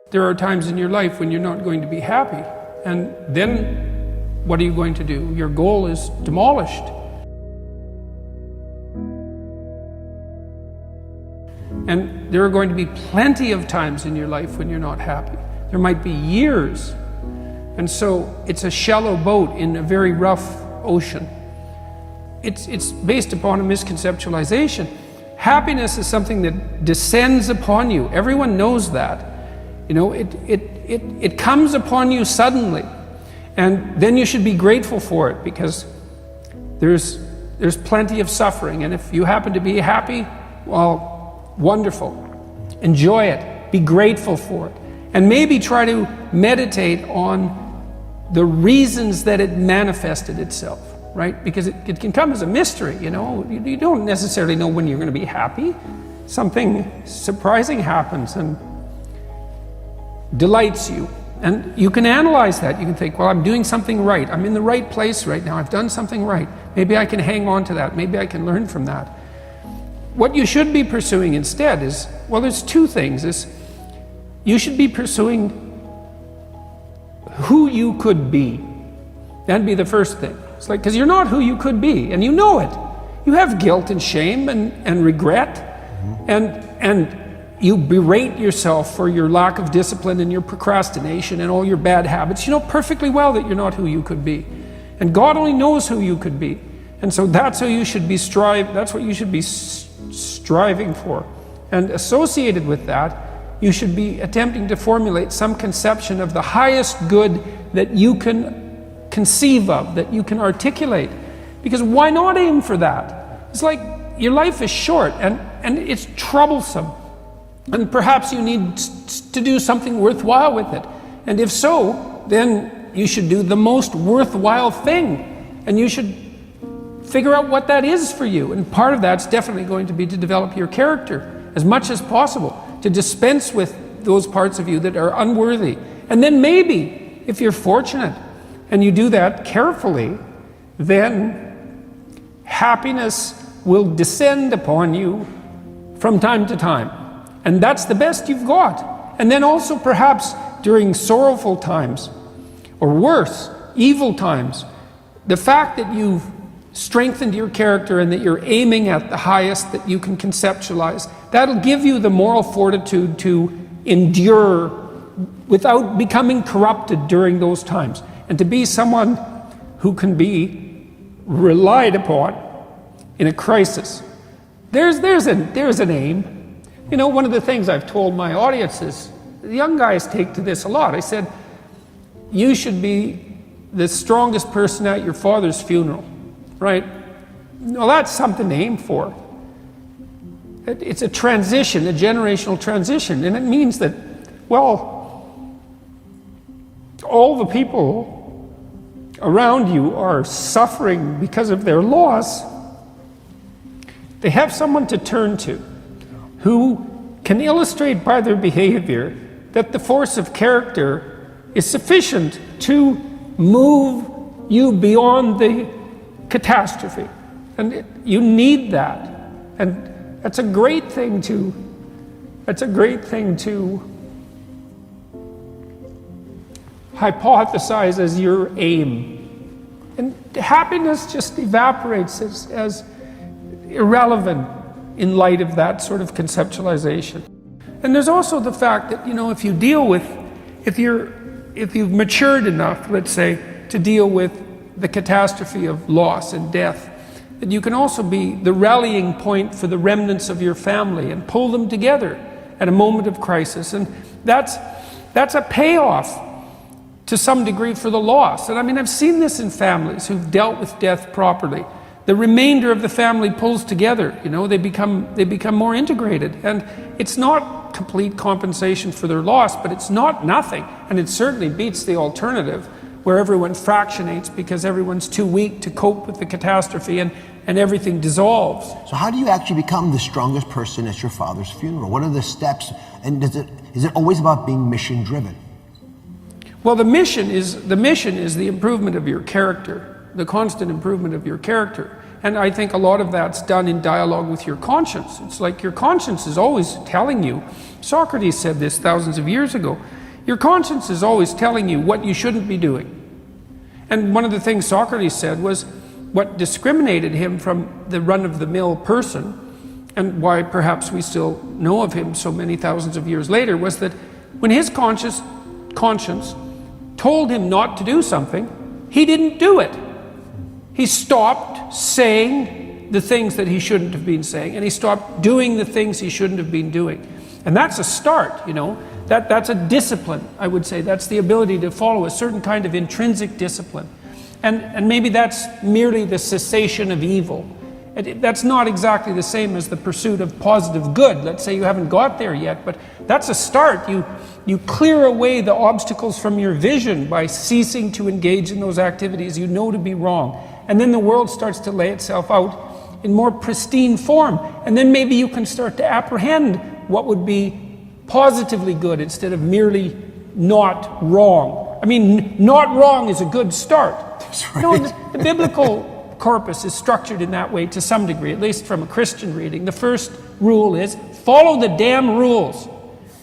There are times in your life when you're not going to be happy, and then what are you going to do? Your goal is demolished. And there are going to be plenty of times in your life when you're not happy. There might be years. And so it's a shallow boat in a very rough ocean. It's based upon a misconceptualization. Happiness is something that descends upon you. Everyone knows that. You know, it comes upon you suddenly. And then you should be grateful for it, because there's plenty of suffering. And if you happen to be happy, well, wonderful. Enjoy it. Be grateful for it. And maybe try to meditate on the reasons that it manifested itself, right? Because it can come as a mystery, you know. You don't necessarily know when you're going to be happy. Something surprising happens and delights you. And you can analyze that. You can think, well, I'm doing something right. I'm in the right place right now. I've done something right. Maybe I can hang on to that. Maybe I can learn from that. What you should be pursuing instead is, well, there's two things. You should be pursuing who you could be. That'd be the first thing. It's like, because you're not who you could be, and you know it. You have guilt and shame and regret, and you berate yourself for your lack of discipline and your procrastination and all your bad habits. You know perfectly well that you're not who you could be. And God only knows who you could be. And so that's who you should be that's what you should be striving for. And associated with that, you should be attempting to formulate some conception of the highest good that you can conceive of, that you can articulate. Because why not aim for that? It's like your life is short and it's troublesome. And perhaps you need to do something worthwhile with it. And if so, then you should do the most worthwhile thing. And you should figure out what that is for you. And part of that's definitely going to be to develop your character as much as possible, to dispense with those parts of you that are unworthy. And then maybe, if you're fortunate and you do that carefully, then happiness will descend upon you from time to time. And that's the best you've got. And then also perhaps during sorrowful times, or worse, evil times, the fact that you've strengthened your character and that you're aiming at the highest that you can conceptualize, that'll give you the moral fortitude to endure without becoming corrupted during those times, and to be someone who can be relied upon in a crisis. There's an aim. You know, one of the things I've told my audience is, the young guys take to this a lot. I said, you should be the strongest person at your father's funeral, right? Well, that's something to aim for. It's a transition, a generational transition, and it means that, well, all the people around you are suffering because of their loss. They have someone to turn to who can illustrate by their behavior that the force of character is sufficient to move you beyond the catastrophe. And you need that. And that's a great thing to hypothesize as your aim. And happiness just evaporates as irrelevant in light of that sort of conceptualization. And there's also the fact that, you know, if you've matured enough, let's say, to deal with the catastrophe of loss and death, that you can also be the rallying point for the remnants of your family and pull them together at a moment of crisis. And that's a payoff to some degree for the loss. And I mean, I've seen this in families who've dealt with death properly. The remainder of the family pulls together, you know, they become more integrated. And it's not complete compensation for their loss, but it's not nothing. And it certainly beats the alternative, where everyone fractionates because everyone's too weak to cope with the catastrophe and everything dissolves. So how do you actually become the strongest person at your father's funeral? What are the steps? And is it always about being mission driven? Well, the mission is the improvement of your character, the constant improvement of your character. And I think a lot of that's done in dialogue with your conscience. It's like your conscience is always telling you, Socrates said this thousands of years ago, your conscience is always telling you what you shouldn't be doing. And one of the things Socrates said was what discriminated him from the run-of-the-mill person, and why perhaps we still know of him so many thousands of years later, was that when his conscience told him not to do something, he didn't do it. He stopped saying the things that he shouldn't have been saying, and he stopped doing the things he shouldn't have been doing. And that's a start, you know. That's a discipline, I would say. That's the ability to follow a certain kind of intrinsic discipline. And maybe that's merely the cessation of evil. That's not exactly the same as the pursuit of positive good. Let's say you haven't got there yet, but that's a start. You clear away the obstacles from your vision by ceasing to engage in those activities you know to be wrong. And then the world starts to lay itself out in more pristine form. And then maybe you can start to apprehend what would be positively good instead of merely not wrong. I mean, not wrong is a good start. That's right. You know, the biblical corpus is structured in that way to some degree, at least from a Christian reading. The first rule is follow the damn rules,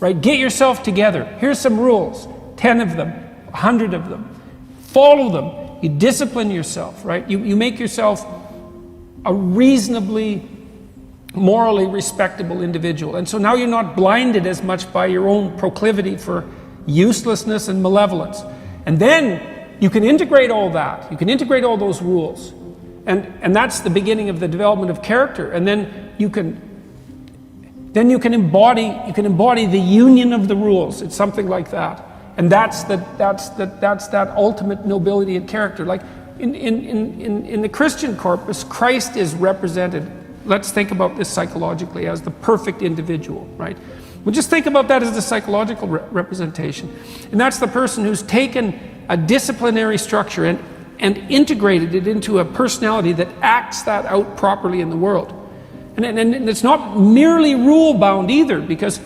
right? Get yourself together. Here's some rules, 10 of them, 100 of them. Follow them. You discipline yourself, right? You make yourself a reasonably morally respectable individual. And so now you're not blinded as much by your own proclivity for uselessness and malevolence. And then you can integrate all that. You can integrate all those rules. And that's the beginning of the development of character. And then you can embody the union of the rules. It's something like that. And that's that ultimate nobility and character. Like in the Christian corpus, Christ is represented. Let's think about this psychologically as the perfect individual, right? We'll just think about that as the psychological representation. And that's the person who's taken a disciplinary structure and integrated it into a personality that acts that out properly in the world. And it's not merely rule-bound either, because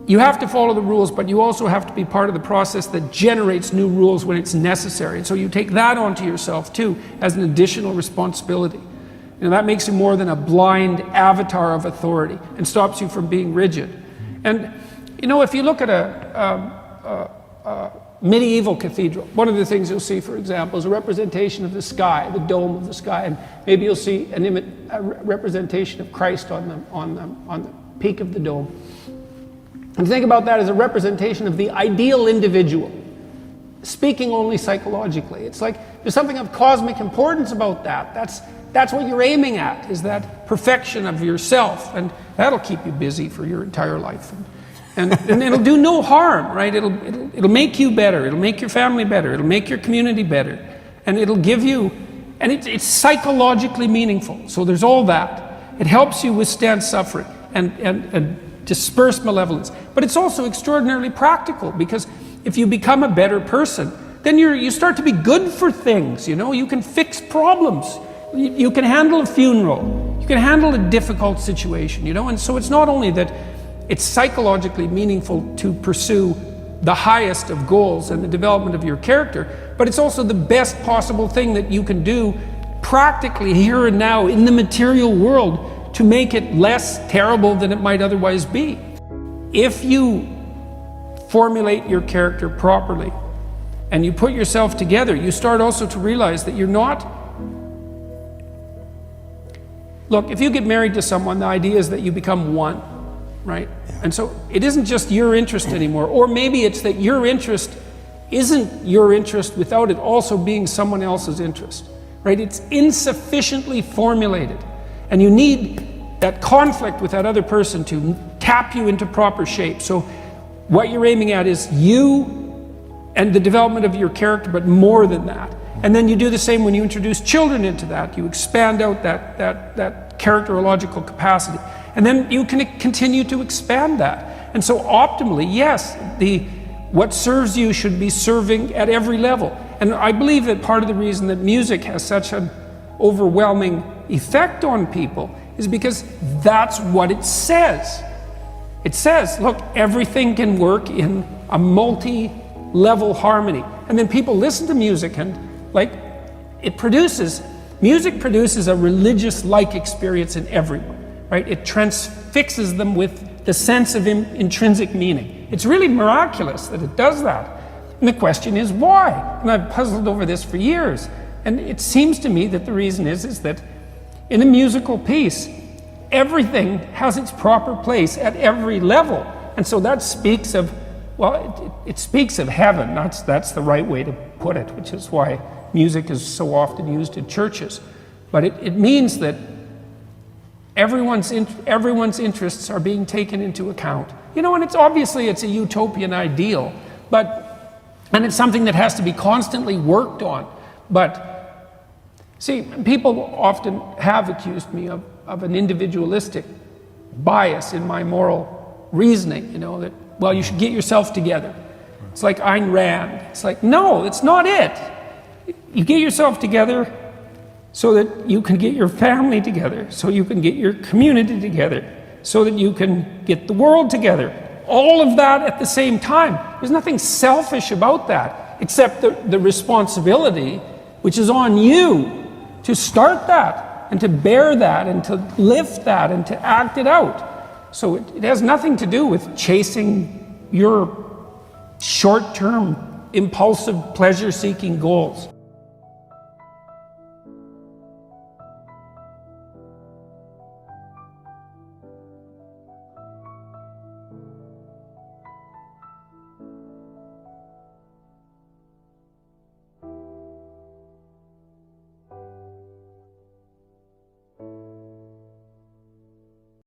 you have to follow the rules, but you also have to be part of the process that generates new rules when it's necessary. And so you take that onto yourself too as an additional responsibility. You know, that makes you more than a blind avatar of authority and stops you from being rigid. And you know, if you look at a medieval cathedral, one of the things you'll see, for example, is a representation of the sky, the dome of the sky, and maybe you'll see a representation of Christ on the peak of the dome. And think about that as a representation of the ideal individual, speaking only psychologically. It's like there's something of cosmic importance about that. That's what you're aiming at, is that perfection of yourself, and that'll keep you busy for your entire life. And it'll do no harm, right? It'll make you better. It'll make your family better. It'll make your community better. And it'll give you, and it's psychologically meaningful. So there's all that. It helps you withstand suffering and disperse malevolence. But it's also extraordinarily practical, because if you become a better person, then you start to be good for things, you know? You can fix problems. You can handle a funeral. You can handle a difficult situation, you know? And so it's not only that it's psychologically meaningful to pursue the highest of goals and the development of your character, but it's also the best possible thing that you can do practically here and now in the material world to make it less terrible than it might otherwise be. If you formulate your character properly and you put yourself together, you start also to realize that you're not... Look, if you get married to someone, the idea is that you become one, right? Yeah. And so it isn't just your interest anymore, or maybe it's that your interest isn't your interest without it also being someone else's interest, right? It's insufficiently formulated, and you need that conflict with that other person to tap you into proper shape. So what you're aiming at is you and the development of your character, but more than that. And then you do the same when you introduce children into that. You expand out that characterological capacity. And then you can continue to expand that. And so optimally, yes, what serves you should be serving at every level. And I believe that part of the reason that music has such an overwhelming effect on people is because that's what it says. It says, look, everything can work in a multi-level harmony. And then people listen to music and it produces Music produces a religious-like experience in everyone, right? It transfixes them with the sense of intrinsic meaning. It's really miraculous that it does that. And the question is why? And I've puzzled over this for years. And it seems to me that the reason is that in a musical piece, everything has its proper place at every level. And so that speaks of, well, it speaks of heaven. That's the right way to put it, which is why music is so often used in churches. But it means that everyone's interests are being taken into account. You know, and it's a utopian ideal, and it's something that has to be constantly worked on. But see, people often have accused me of an individualistic bias in my moral reasoning, you know, that, well, you should get yourself together. It's like Ayn Rand. It's like, no, it's not it. You get yourself together so that you can get your family together, so you can get your community together, so that you can get the world together. All of that at the same time. There's nothing selfish about that, except the responsibility, which is on you to start that, and to bear that, and to lift that, and to act it out. So it has nothing to do with chasing your short-term, impulsive, pleasure-seeking goals.